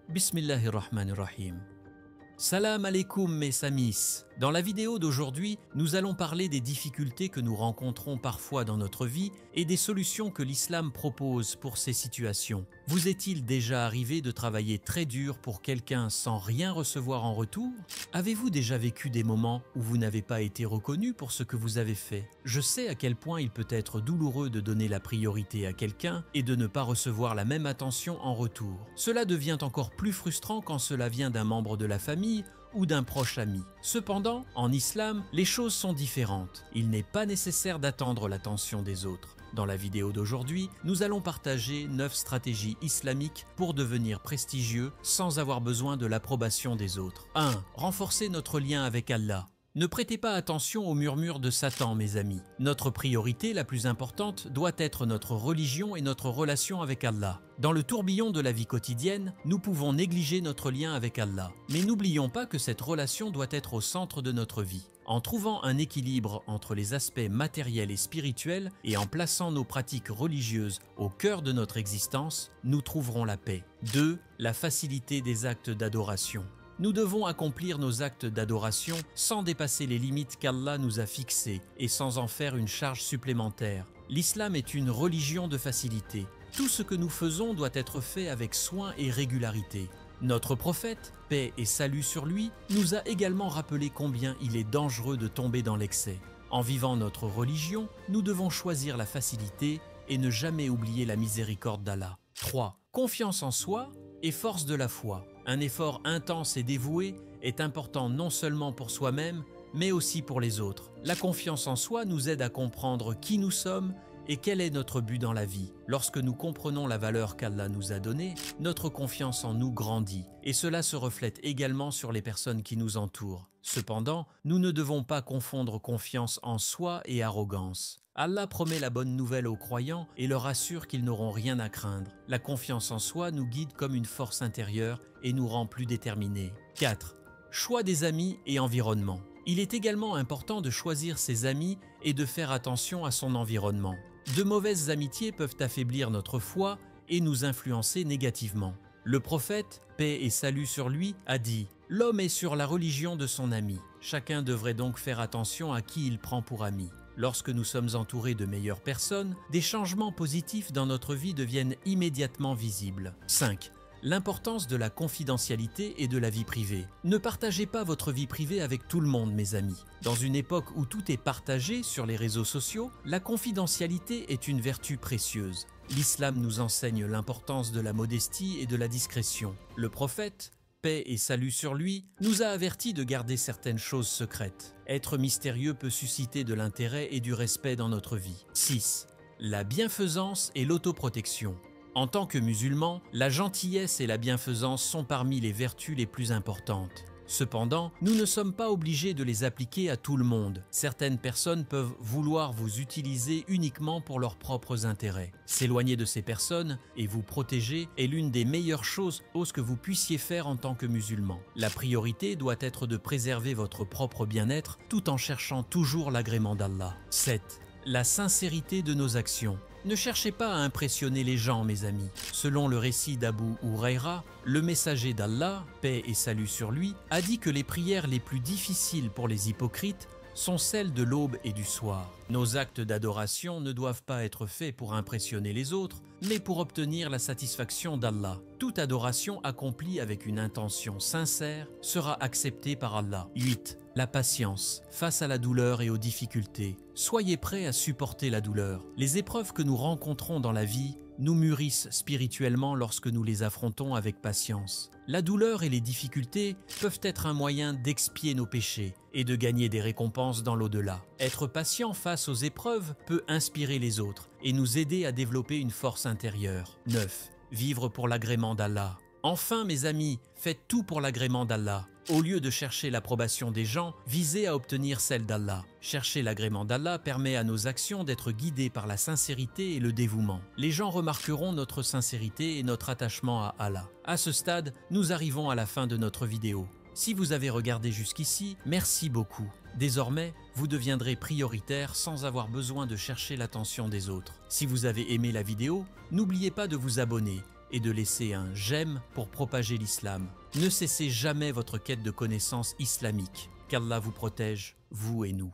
Bismillahirrahmanirrahim. Salam alaikum mes amis. Dans la vidéo d'aujourd'hui, nous allons parler des difficultés que nous rencontrons parfois dans notre vie et des solutions que l'islam propose pour ces situations. Vous est-il déjà arrivé de travailler très dur pour quelqu'un sans rien recevoir en retour? Avez-vous déjà vécu des moments où vous n'avez pas été reconnu pour ce que vous avez fait? Je sais à quel point il peut être douloureux de donner la priorité à quelqu'un et de ne pas recevoir la même attention en retour. Cela devient encore plus frustrant quand cela vient d'un membre de la famille ou d'un proche ami. Cependant, en islam, les choses sont différentes. Il n'est pas nécessaire d'attendre l'attention des autres. Dans la vidéo d'aujourd'hui, nous allons partager 9 stratégies islamiques pour devenir prestigieux sans avoir besoin de l'approbation des autres. 1. Renforcer notre lien avec Allah. Ne prêtez pas attention aux murmures de Satan, mes amis. Notre priorité la plus importante doit être notre religion et notre relation avec Allah. Dans le tourbillon de la vie quotidienne, nous pouvons négliger notre lien avec Allah. Mais n'oublions pas que cette relation doit être au centre de notre vie. En trouvant un équilibre entre les aspects matériels et spirituels et en plaçant nos pratiques religieuses au cœur de notre existence, nous trouverons la paix. 2. La facilité des actes d'adoration. Nous devons accomplir nos actes d'adoration sans dépasser les limites qu'Allah nous a fixées et sans en faire une charge supplémentaire. L'islam est une religion de facilité. Tout ce que nous faisons doit être fait avec soin et régularité. Notre prophète, paix et salut sur lui, nous a également rappelé combien il est dangereux de tomber dans l'excès. En vivant notre religion, nous devons choisir la facilité et ne jamais oublier la miséricorde d'Allah. 3. Confiance en soi et force de la foi. Un effort intense et dévoué est important non seulement pour soi-même, mais aussi pour les autres. La confiance en soi nous aide à comprendre qui nous sommes et quel est notre but dans la vie. Lorsque nous comprenons la valeur qu'Allah nous a donnée, notre confiance en nous grandit et cela se reflète également sur les personnes qui nous entourent. Cependant, nous ne devons pas confondre confiance en soi et arrogance. Allah promet la bonne nouvelle aux croyants et leur assure qu'ils n'auront rien à craindre. La confiance en soi nous guide comme une force intérieure et nous rend plus déterminés. 4. Choix des amis et environnement. Il est également important de choisir ses amis et de faire attention à son environnement. De mauvaises amitiés peuvent affaiblir notre foi et nous influencer négativement. Le prophète, paix et salut sur lui, a dit « L'homme est sur la religion de son ami. Chacun devrait donc faire attention à qui il prend pour ami. » Lorsque nous sommes entourés de meilleures personnes, des changements positifs dans notre vie deviennent immédiatement visibles. 5. L'importance de la confidentialité et de la vie privée. Ne partagez pas votre vie privée avec tout le monde, mes amis. Dans une époque où tout est partagé sur les réseaux sociaux, la confidentialité est une vertu précieuse. L'islam nous enseigne l'importance de la modestie et de la discrétion. Le prophète, paix et salut sur lui, nous a avertis de garder certaines choses secrètes. Être mystérieux peut susciter de l'intérêt et du respect dans notre vie. 6. La bienfaisance et l'autoprotection. En tant que musulmans, la gentillesse et la bienfaisance sont parmi les vertus les plus importantes. Cependant, nous ne sommes pas obligés de les appliquer à tout le monde. Certaines personnes peuvent vouloir vous utiliser uniquement pour leurs propres intérêts. S'éloigner de ces personnes et vous protéger est l'une des meilleures choses que vous puissiez faire en tant que musulman. La priorité doit être de préserver votre propre bien-être tout en cherchant toujours l'agrément d'Allah. 7. La sincérité de nos actions. Ne cherchez pas à impressionner les gens, mes amis. Selon le récit d'Abu Huraira, le messager d'Allah, paix et salut sur lui, a dit que les prières les plus difficiles pour les hypocrites sont celles de l'aube et du soir. Nos actes d'adoration ne doivent pas être faits pour impressionner les autres, mais pour obtenir la satisfaction d'Allah. Toute adoration accomplie avec une intention sincère sera acceptée par Allah. 8. La patience face à la douleur et aux difficultés. Soyez prêts à supporter la douleur. Les épreuves que nous rencontrons dans la vie nous mûrissent spirituellement lorsque nous les affrontons avec patience. La douleur et les difficultés peuvent être un moyen d'expier nos péchés et de gagner des récompenses dans l'au-delà. Être patient face aux épreuves peut inspirer les autres et nous aider à développer une force intérieure. 9. Vivre pour l'agrément d'Allah. Enfin, mes amis, faites tout pour l'agrément d'Allah. Au lieu de chercher l'approbation des gens, visez à obtenir celle d'Allah. Chercher l'agrément d'Allah permet à nos actions d'être guidées par la sincérité et le dévouement. Les gens remarqueront notre sincérité et notre attachement à Allah. À ce stade, nous arrivons à la fin de notre vidéo. Si vous avez regardé jusqu'ici, merci beaucoup. Désormais, vous deviendrez prioritaire sans avoir besoin de chercher l'attention des autres. Si vous avez aimé la vidéo, n'oubliez pas de vous abonner et de laisser un j'aime pour propager l'islam. Ne cessez jamais votre quête de connaissances islamiques. Qu'Allah vous protège, vous et nous.